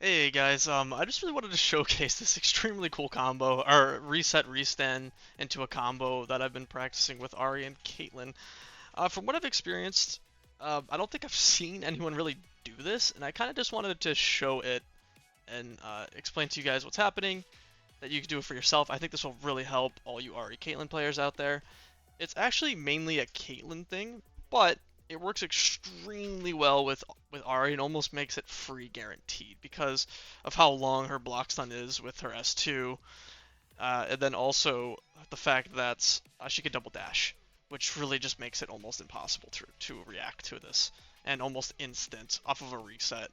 Hey guys, I just really wanted to showcase this extremely cool combo, or reset restand into a combo that I've been practicing with Ahri and Caitlyn. From what I've experienced, I don't think I've seen anyone really do this, and I kind of just wanted to show it and explain to you guys what's happening, that you can do it for yourself. I think this will really help all you Ahri Caitlyn players out there. It's actually mainly a Caitlyn thing, but it works extremely well with Ahri and almost makes it free guaranteed because of how long her block stun is with her S2, and then also the fact that she can double dash, which really just makes it almost impossible to react to this, and almost instant off of a reset.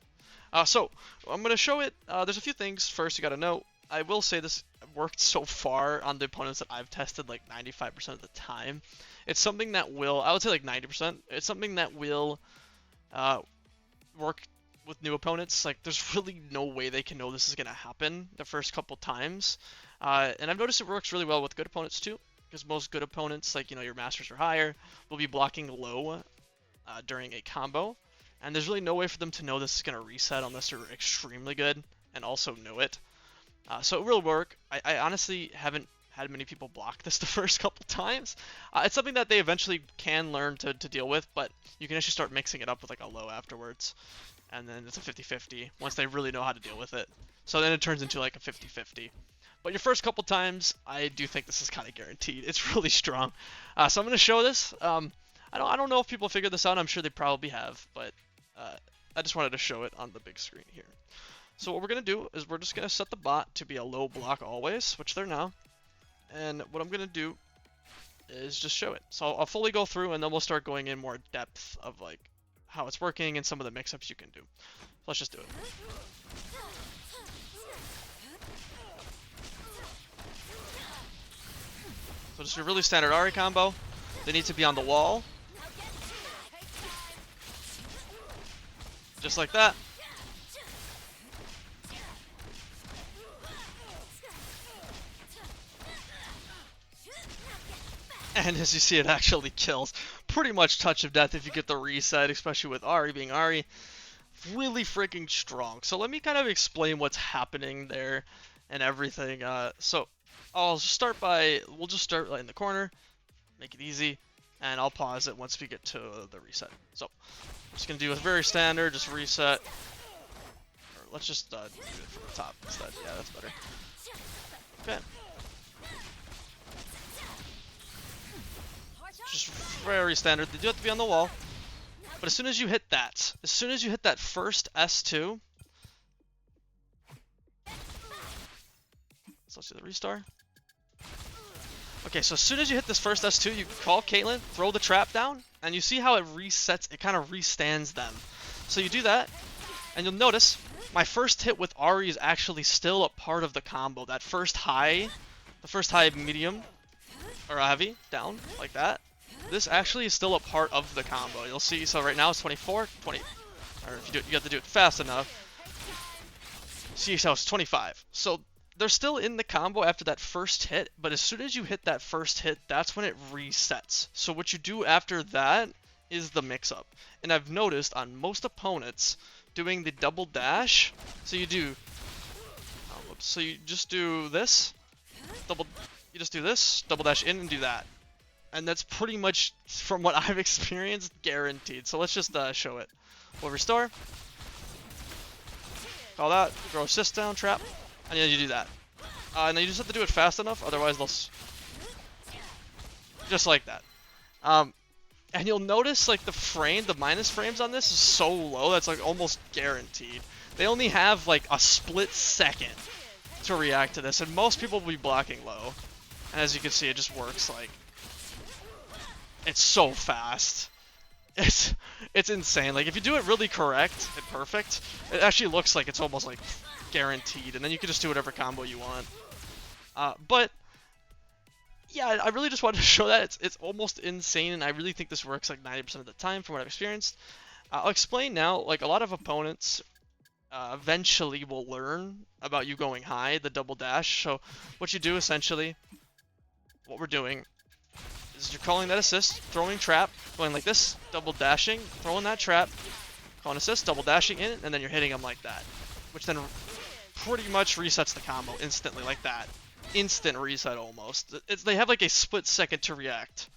So I'm gonna show it. There's a few things. First, you gotta know. I will say this worked so far on the opponents that I've tested like 95% of the time. It's something that will, I would say like 90%. It's something that will uh, work with new opponents. Like there's really no way they can know this is gonna happen the first couple times. And I've noticed it works really well with good opponents too, because most good opponents, like your masters or higher, will be blocking low during a combo, and there's really no way for them to know this is gonna reset unless they're extremely good and also know it. So it will work. I honestly haven't had many people block this the first couple times. It's something that they eventually can learn to deal with, but you can actually start mixing it up with like a low afterwards. And then it's a 50-50 once they really know how to deal with it. So then it turns into like a 50-50. But your first couple times, I do think this is kind of guaranteed. It's really strong. So I'm going to show this. I don't know if people figured this out. I'm sure they probably have, but I just wanted to show it on the big screen here. So what we're going to do is we're just going to set the bot to be a low block always, which they're now. And what I'm going to do is just show it. So I'll fully go through and then we'll start going in more depth of like how it's working and some of the mix-ups you can do. So let's just do it. So just a really standard Ahri combo. They need to be on the wall. Just like that. And as you see, it actually kills. Pretty much touch of death if you get the reset, especially with Ahri being Ahri. Really freaking strong. So let me kind of explain what's happening there and everything. So we'll just start in the corner, make it easy, and I'll pause it once we get to the reset. So I'm just gonna do a very standard, just reset. Or let's just do it from the top instead. Yeah, that's better. Okay. Just very standard. They do have to be on the wall. But as soon as you hit that first S2, so let's do the restar. Okay, so as soon as you hit this first S2, you call Caitlyn, throw the trap down, and you see how it resets, it kind of restands them. So you do that, and you'll notice my first hit with Ahri is actually still a part of the combo. That first high, the first high medium, or heavy, down, like that. This actually is still a part of the combo. You'll see, so right now it's 24, 20, or if you do it, you have to do it fast enough. See, so it's 25. So they're still in the combo after that first hit, but as soon as you hit that first hit, that's when it resets. So what you do after that is the mix-up. And I've noticed on most opponents doing the double dash, so you do, so you just do this, you just do this, double dash in and do that. And that's pretty much, from what I've experienced, guaranteed. So let's just show it. We'll restore. Call that. Throw assist down, trap. And then you do that. And then you just have to do it fast enough, otherwise they'll... Just like that. And you'll notice, like, the minus frames on this is so low, that's, like, almost guaranteed. They only have, like, a split second to react to this, and most people will be blocking low. And as you can see, it just works, like... It's so fast. It's insane. Like if you do it really correct and perfect, it actually looks like it's almost like guaranteed, and then you can just do whatever combo you want. But yeah, I really just wanted to show that it's almost insane, and I really think this works like 90% of the time from what I've experienced. I'll explain now. Like a lot of opponents eventually will learn about you going high, the double dash. So what you do essentially, what we're doing is you're calling that assist, throwing trap, going like this, double dashing, throwing that trap, calling assist, double dashing in, and then you're hitting them like that. which then pretty much resets the combo instantly like that. Instant reset almost. They have like a split second to react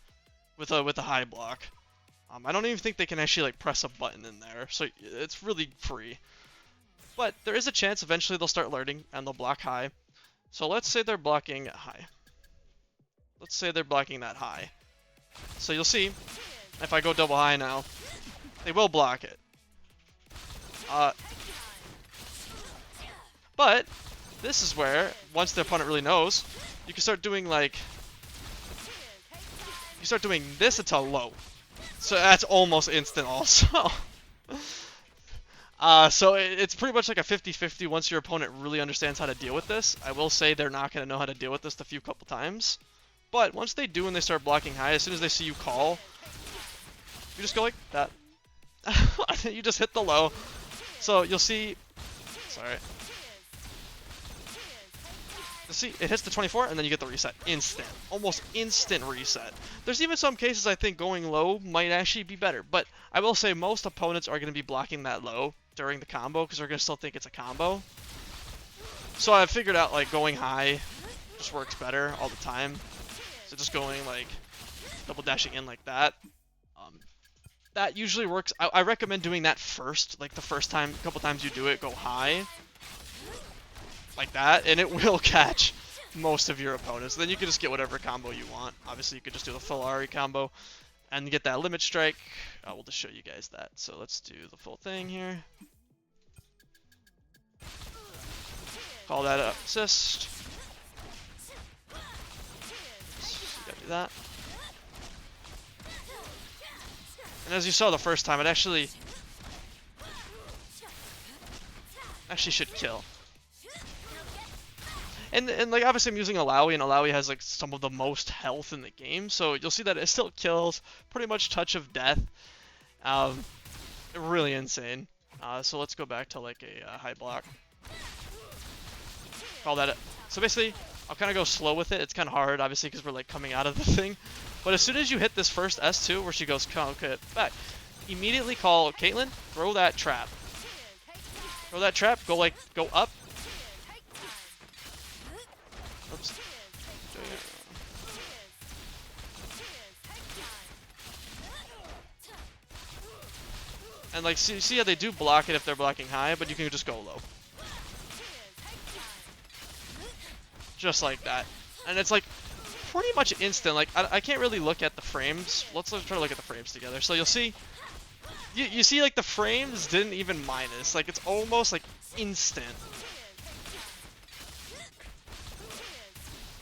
with a high block. I don't even think they can actually like press a button in there, so it's really free. But there is a chance eventually they'll start learning and they'll block high. So let's say they're blocking high. Let's say they're blocking that high. So you'll see, if I go double high now, they will block it. But this is where, once the opponent really knows, you can start doing like, you start doing this until low. So that's almost instant also. So it's pretty much like a 50-50 once your opponent really understands how to deal with this. I will say they're not going to know how to deal with this the couple times. But once they do and they start blocking high, as soon as they see you call, you just go like that. You just hit the low. So you'll see, sorry. You'll see it hits the 24 and then you get the reset. Instant. Almost instant reset. There's even some cases I think going low might actually be better. But I will say most opponents are going to be blocking that low during the combo because they're going to still think it's a combo. So I figured out like going high just works better all the time. So just going like double dashing in like that. That usually works. I recommend doing that first, like the first time, a couple times you do it, go high. Like that, and it will catch most of your opponents. Then you can just get whatever combo you want. Obviously, you could just do the full Ahri combo and get that limit strike. We'll just show you guys that. So let's do the full thing here. Call that up assist. So you gotta do that. And as you saw the first time, it actually should kill. And like obviously I'm using Alawi, and Alawi has like some of the most health in the game, so you'll see that it still kills, pretty much touch of death. Really insane. So let's go back to like a high block. Call that. So basically, I'll kind of go slow with it. It's kind of hard, obviously, because we're like coming out of the thing. But as soon as you hit this first S2, where she goes, okay, back, immediately call Caitlyn, throw that trap. Throw that trap, go up. Oops. And like, see how they do block it if they're blocking high, but you can just go low. Just like that. And it's like, pretty much instant. Like I can't really look at the frames. Let's try to look at the frames together. So you'll see, you see like the frames didn't even minus. Like it's almost like instant.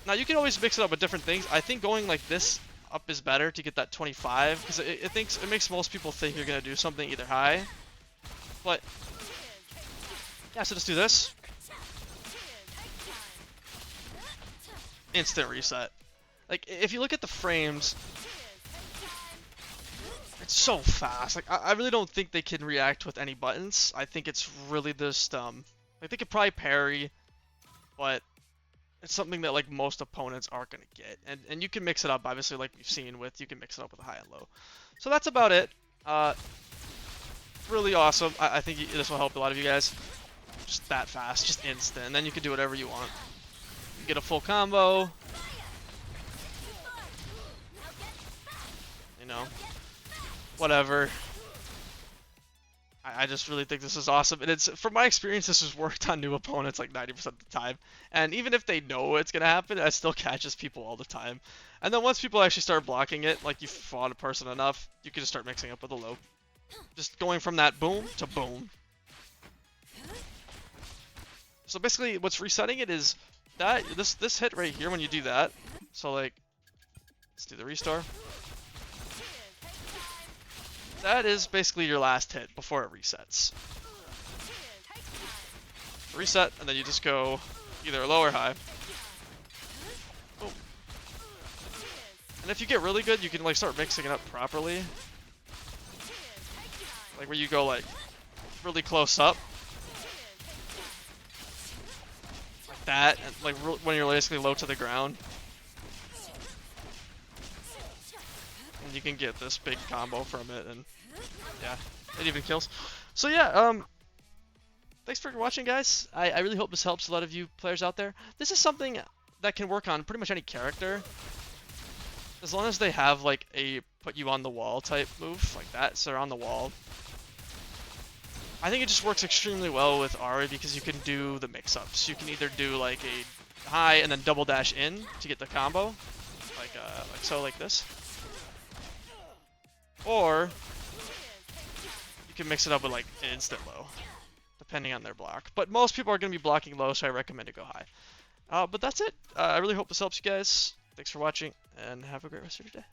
Now you can always mix it up with different things. I think going like this up is better to get that 25 because it makes most people think you're gonna do something either high. But yeah, so just do this. Instant reset. Like, if you look at the frames, it's so fast. Like, I really don't think they can react with any buttons. I think it's really just, like, they could probably parry, but it's something that, like, most opponents aren't going to get. And you can mix it up, obviously, like we've seen with, you can mix it up with a high and low. So that's about it. Really awesome. I think this will help a lot of you guys. Just that fast, just instant. And then you can do whatever you want. You get a full combo. You know, whatever. I just really think this is awesome, and it's, from my experience, this has worked on new opponents like 90% of the time. And even if they know it's gonna happen, it still catches people all the time. And then once people actually start blocking it, like you fought a person enough, you can just start mixing up with a low. Just going from that boom to boom. So basically, what's resetting it is that this hit right here when you do that. So like, let's do the restore. That is basically your last hit before it resets. Reset, and then you just go either low or high. Boom. And if you get really good, you can like start mixing it up properly. Like where you go like really close up. Like that, and like when you're basically low to the ground. And you can get this big combo from it, and yeah, it even kills. So yeah, thanks thanks for watching, guys. I really hope this helps a lot of you players out there. This is something that can work on pretty much any character. As long as they have like a put you on the wall type move like that, so they're on the wall. I think it just works extremely well with Ahri because you can do the mix-ups. You can either do like a high and then double dash in to get the combo, like so, like this, or you can mix it up with like an instant low, depending on their block. But most people are going to be blocking low, so I recommend to go high. But that's it. I really hope this helps you guys. Thanks for watching, and have a great rest of your day.